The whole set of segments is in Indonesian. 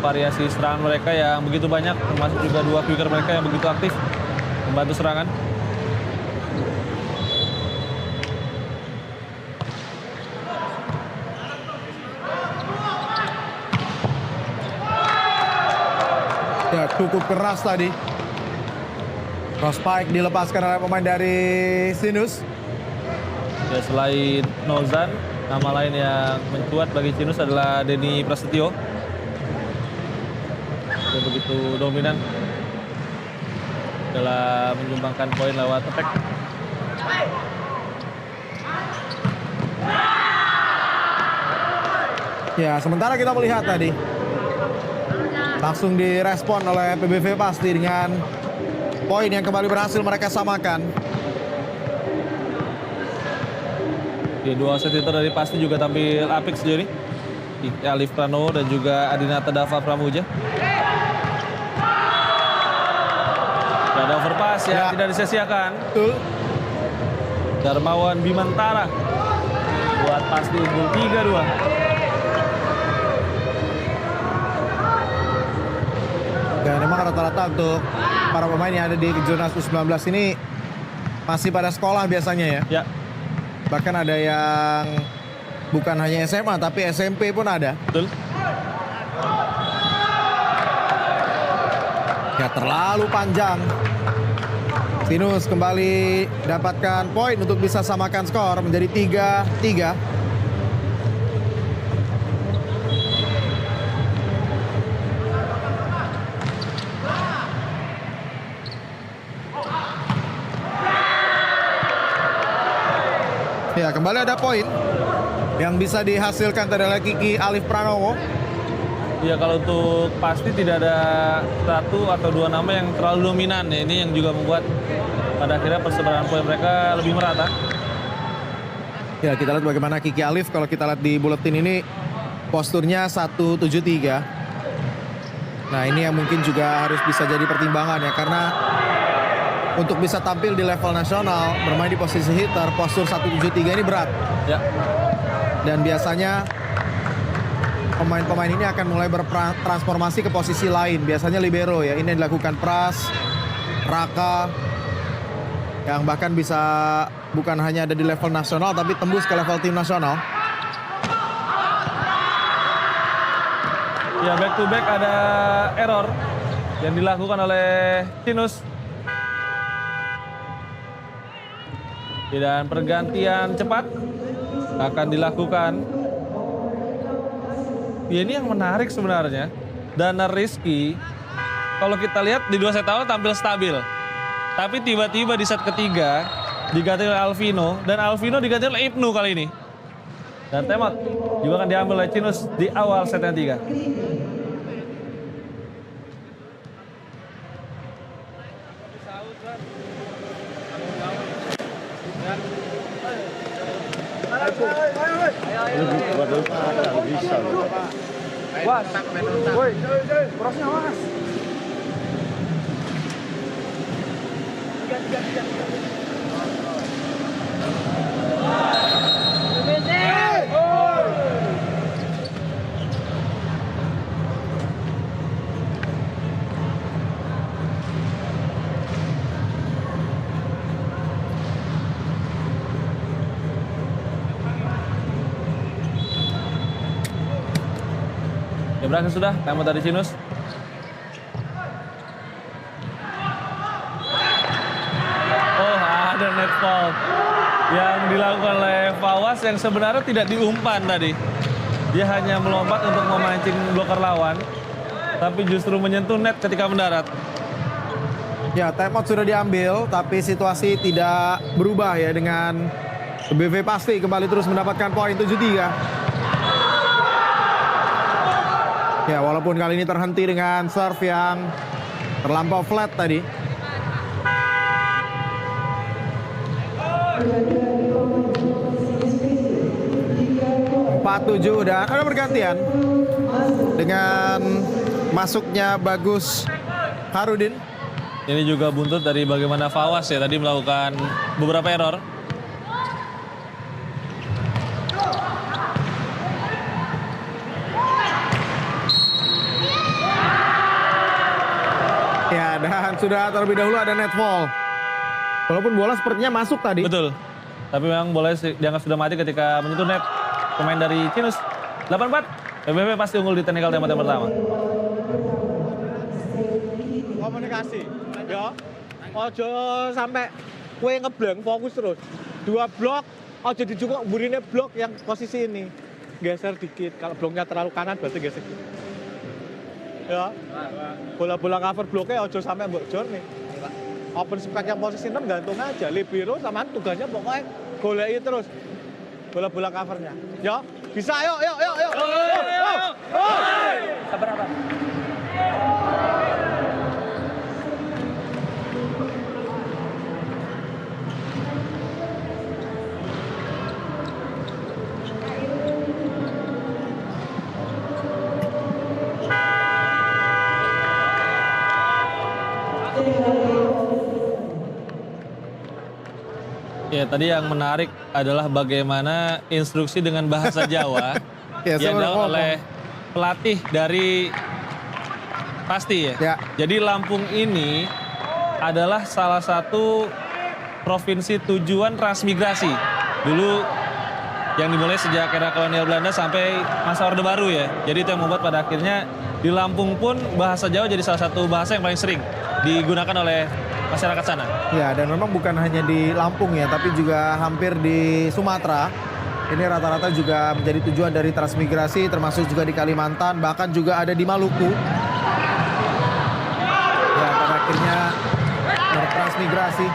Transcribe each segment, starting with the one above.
variasi serangan mereka yang begitu banyak, termasuk juga dua quicker mereka yang begitu aktif membantu serangan. Ya, cukup keras tadi. Cross pike dilepaskan oleh pemain dari Sinus. Ya, selain Nozan, nama lain yang mencuat bagi Sinus adalah Denny Prasetyo. Dia begitu dominan dalam menyumbangkan poin lewat attack. Ya, sementara kita melihat tadi langsung direspon oleh PBV Pasti dengan poin yang kembali berhasil mereka samakan. Di dua set itu dari Pasti juga tampil apik sejauh ini. Alif Pranowo dan juga Adinata Dava Pramuja. Ada overpass yang tidak disia-siakan. Betul. Darmawan Bimantara buat Pasti unggul 3-2. Dan memang rata-rata untuk para pemain yang ada di Kejurnas U19 ini masih pada sekolah biasanya ya. Ya. Bahkan ada yang bukan hanya SMA tapi SMP pun ada. Betul. Ya, terlalu panjang. Sinus kembali dapatkan poin untuk bisa samakan skor menjadi 3-3. Ya, kembali ada poin yang bisa dihasilkan adalah Kiki Alif Pranowo. Ya, kalau untuk Pasti tidak ada satu atau dua nama yang terlalu dominan ya. Ini yang juga membuat pada akhirnya persebaran poin mereka lebih merata. Ya, kita lihat bagaimana Kiki Alif. Kalau kita lihat di buletin ini posturnya 173. Nah, ini yang mungkin juga harus bisa jadi pertimbangan ya, karena untuk bisa tampil di level nasional bermain di posisi hitter, postur 173 ini berat. Ya. Dan biasanya pemain-pemain ini akan mulai bertransformasi ke posisi lain. Biasanya libero ya. Ini yang dilakukan Pras, Raka, yang bahkan bisa bukan hanya ada di level nasional tapi tembus ke level tim nasional. Ya, back to back ada error yang dilakukan oleh Sinus. Dan pergantian cepat akan dilakukan. Ya, ini yang menarik sebenarnya. Danar Rizky, kalau kita lihat di dua set awal tampil stabil. Tapi tiba-tiba di set ketiga diganti oleh Alvino. Dan Alvino diganti oleh Ibnu kali ini. Dan timeout juga akan diambil oleh Sinus di awal set yang 3. Was, woi, crossnya was. Ya, berakhir sudah, timeout dari Sinus. Oh, ada net foul yang dilakukan oleh Fawaz yang sebenarnya tidak diumpan tadi. Dia hanya melompat untuk memancing bloker lawan, tapi justru menyentuh net ketika mendarat. Ya, timeout sudah diambil, tapi situasi tidak berubah ya, dengan BV Pasti kembali terus mendapatkan poin 7-3. Ya, walaupun kali ini terhenti dengan serve yang terlampau flat tadi. 4-7 dan ada pergantian dengan masuknya Bagus Harudin. Ini juga buntut dari bagaimana Fawaz ya tadi melakukan beberapa error. Dan sudah terlebih dahulu ada netball. Walaupun bola sepertinya masuk tadi. Betul. Tapi memang boleh dianggap sudah mati ketika menyentuh net. Pemain dari Cinus. 8-4. PBB pasti unggul di technical time pertama. Komunikasi. Ya. Ojo sampai kue ngeblank fokus terus. 2 blok, ojo dijungkok burine blok yang posisi ini. Geser dikit. Kalau bloknya terlalu kanan berarti geser dikit. Ya. Bola-bola cover bloknya ojo sampai mbok jor nih. Open spec yang posisi 6 gantung aja. Libero sama tugasnya pokoknya goleki terus. Bola-bola covernya. Ya, bisa yuk. Sabar. Ya, tadi yang menarik adalah bagaimana instruksi dengan bahasa Jawa Ya, saya baru diandalkan ngomong. oleh pelatih dari Pasti ya. Ya. Jadi Lampung ini adalah salah satu provinsi tujuan transmigrasi. Dulu yang dimulai sejak era kolonial Belanda sampai masa Orde Baru ya. Jadi itu yang membuat pada akhirnya di Lampung pun bahasa Jawa jadi salah satu bahasa yang paling sering digunakan oleh masyarakat sana. Ya, dan memang bukan hanya di Lampung ya, tapi juga hampir di Sumatera. Ini rata-rata juga menjadi tujuan dari transmigrasi, termasuk juga di Kalimantan, bahkan juga ada di Maluku. Ya, pada akhirnya bertransmigrasi.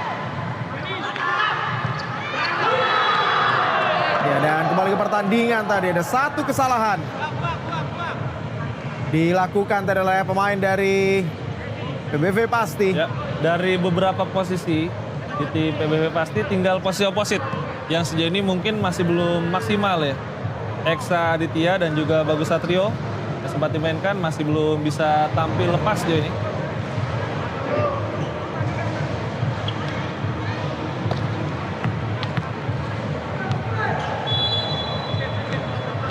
Ya, dan kembali ke pertandingan tadi ada satu kesalahan dilakukan tadi oleh pemain dari PBV Pasti. Ya, dari beberapa posisi di tim PBB Pasti tinggal posisi oposit yang sejauh ini mungkin masih belum maksimal ya. Eksa Aditya dan juga Bagus Satrio yang sempat dimainkan masih belum bisa tampil lepas sejauh ini.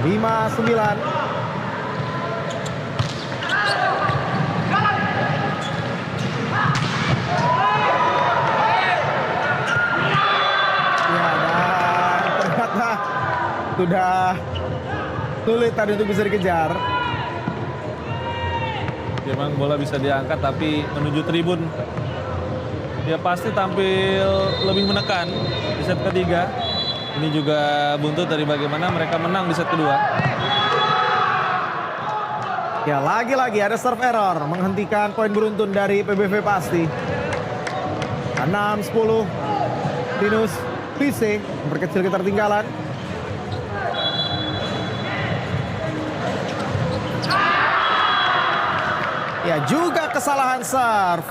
Lima 9. Sudah sulit tadi untuk bisa dikejar. Memang bola bisa diangkat tapi menuju tribun. Ya pasti tampil lebih menekan di set ketiga. Ini juga buntut dari bagaimana mereka menang di set kedua. Ya, lagi-lagi ada serve error menghentikan poin beruntun dari PBV Pasti. 6-10. Tinus PC memperkecil ketertinggalan. Ya, juga kesalahan serve.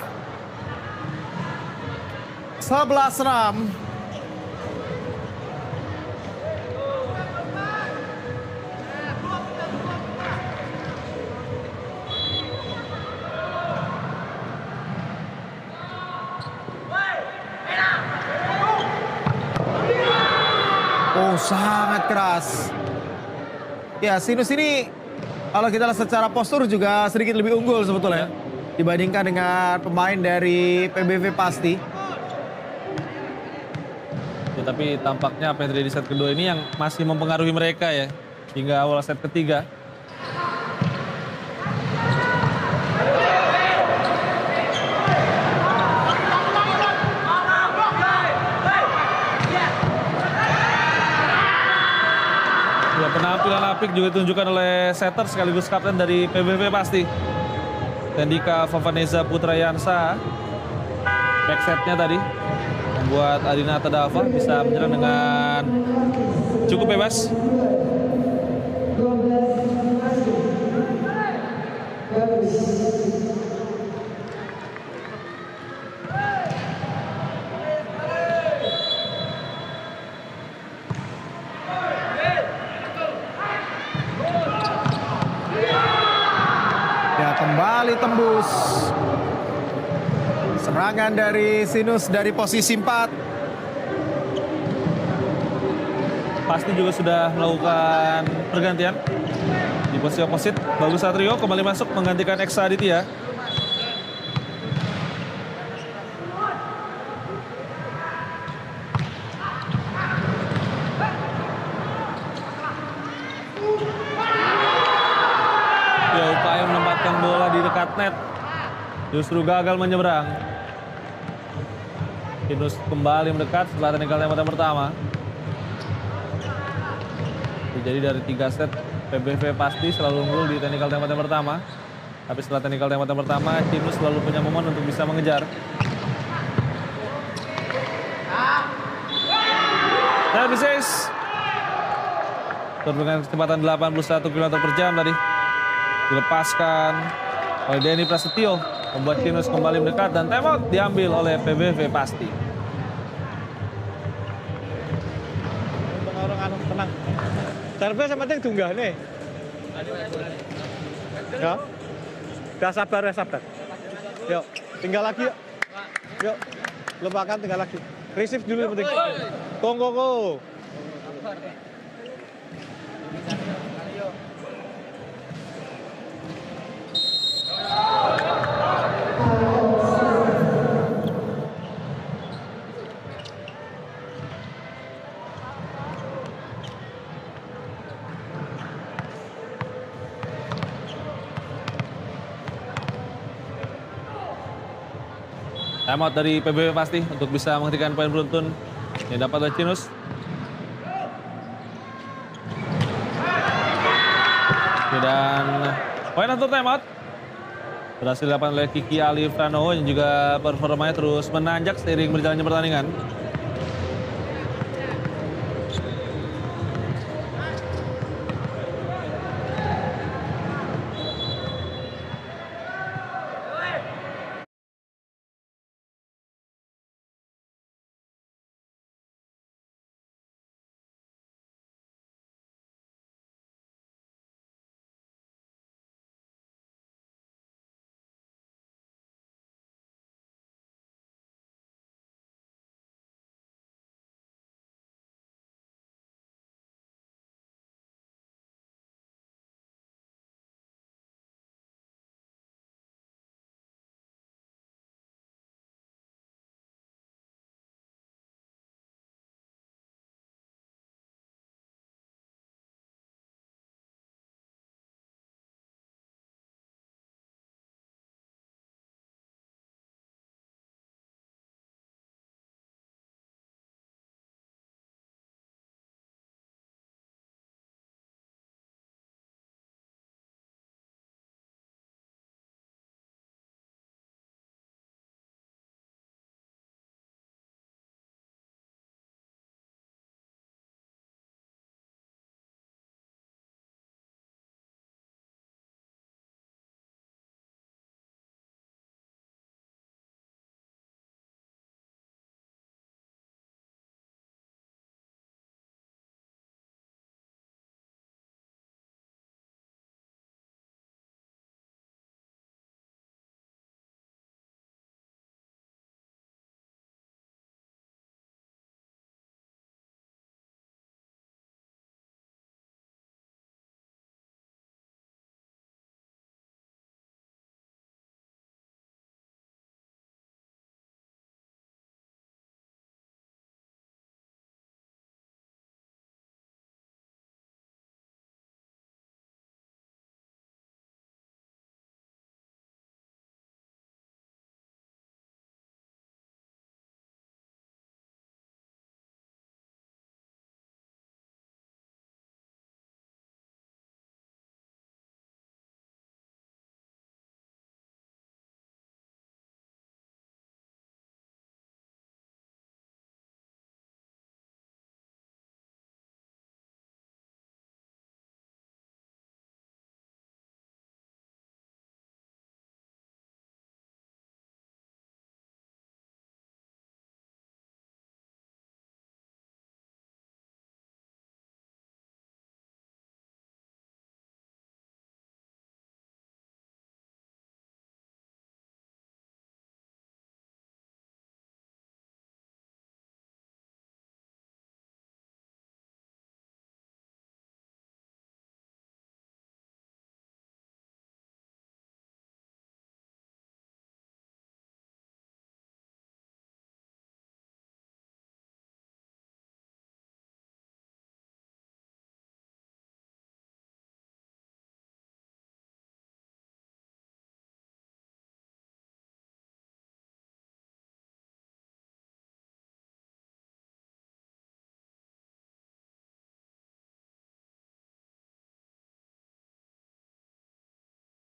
11-6. Oh, sangat keras. Ya, Sinus ini kalau kita lihat secara postur juga sedikit lebih unggul sebetulnya dibandingkan dengan pemain dari PBV Pasti. Ya, tapi tampaknya apa yang terjadi di set kedua ini yang masih mempengaruhi mereka ya hingga awal set ketiga. Ya, penampilan apik juga ditunjukkan oleh setter sekaligus kapten dari PBV Pasti. Tendika Favaneza Putrayansa. Backsetnya tadi membuat Adina Tadava bisa menyerang dengan cukup bebas. Ya, kembali tembus. Serangan dari Sinus dari posisi 4. Pasti juga sudah melakukan pergantian di posisi oposit. Bagus Satrio kembali masuk menggantikan Eksa Aditya. mendapatkan bola di dekat net. Justru gagal menyeberang. Kinus kembali mendekat setelah teknikal tembakan pertama. Jadi dari 3 set PBV pasti selalu unggul di teknikal tembakan pertama. Tapi setelah teknikal tembakan pertama, Kinus selalu punya momen untuk bisa mengejar. Service ace. Dengan kecepatan 81 km per jam tadi. Dilepaskan oleh Denny Prasetyo. Membuat Kinus kembali mendekat dan timeout diambil oleh PBV pasti. Orang anu tenang. Service yang penting tunggah nih. Ya. Udah sabar ya sabar. Yuk, tinggal lagi yuk. Yuk, lupakan tinggal lagi. Receive dulu yang penting. Kong. Timeout dari PBV pasti untuk bisa menghentikan poin beruntun yang dapat oleh Kinus. Dan poin untuk timeout berhasil didapat oleh Kiki Ali Pranowo yang juga performanya terus menanjak seiring berjalannya pertandingan.